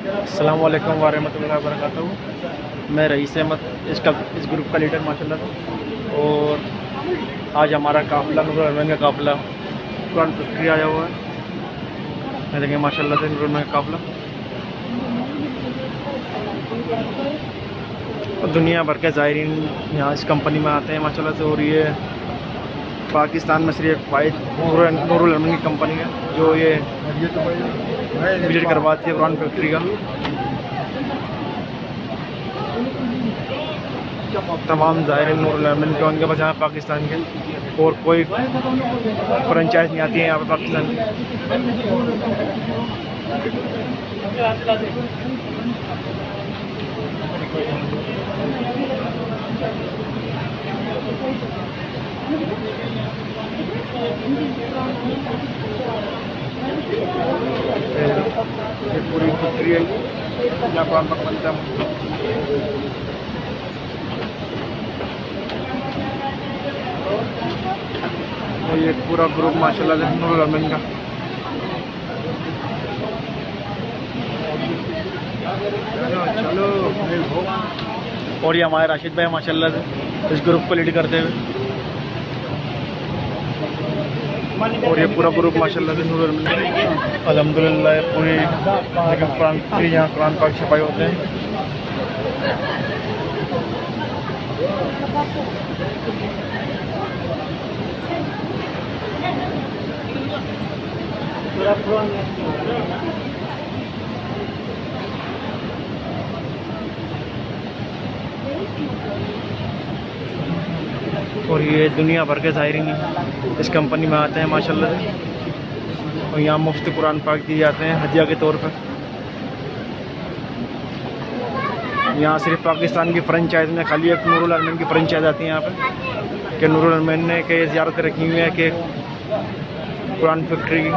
अस्सलाम वालेकुम वरहमतुल्लाहि वबरकातुहू। मैं रईस अहमद इस ग्रुप का लीडर माशाल्लाह। और आज हमारा काफ़िला नूरुल अरमैन का काफ़िला कुरान फैक्ट्री आया हुआ है। मैं देखें माशाल्लाह से नूरुल अरमैन का काफ़िला और दुनिया भर के ज़ायरीन यहाँ इस कंपनी में आते हैं माशाल्लाह से। और ये पाकिस्तान में सिर्फ वाहिद नूरुल अरमैन की कंपनी है जो ये विजिट करवाती है कुरान फैक्ट्री का। तमाम ज़ायरीन नूरुल अरमैन के उनके पास यहाँ पाकिस्तान के और कोई फ्रेंचाइज नहीं आती है यहाँ पर पाकिस्तान की। ये पूरी फैक्ट्री है जहाँ कुरान पाक बनता है। और ये पूरा ग्रुप माशाल्लाह से नूरुल अरमैन का। और ये हमारे राशिद भाई माशाल्लाह से इस ग्रुप को लीड करते हुए। और ये पूरा ग्रुप माशाल्लाह से नूरुल अरमैन अल्हम्दुलिल्लाह पूरी कुरान फैक्ट्री यहाँ कुरान पाक छपाई होते हैं। और ये दुनिया भर के ज़ायरीन इस कंपनी में आते हैं माशाल्लाह से। और यहाँ मुफ्त कुरान पाक दिए जाते हैं हदिया के तौर पर। यहाँ सिर्फ पाकिस्तान की फ्रेंचाइज में खाली एक नूरुल अरमैन की फ्रेंचाइज आती है यहाँ पर कि नूरुल अरमैन ने के ज़ियारत रखी हुई है कि कुरान फैक्ट्री की।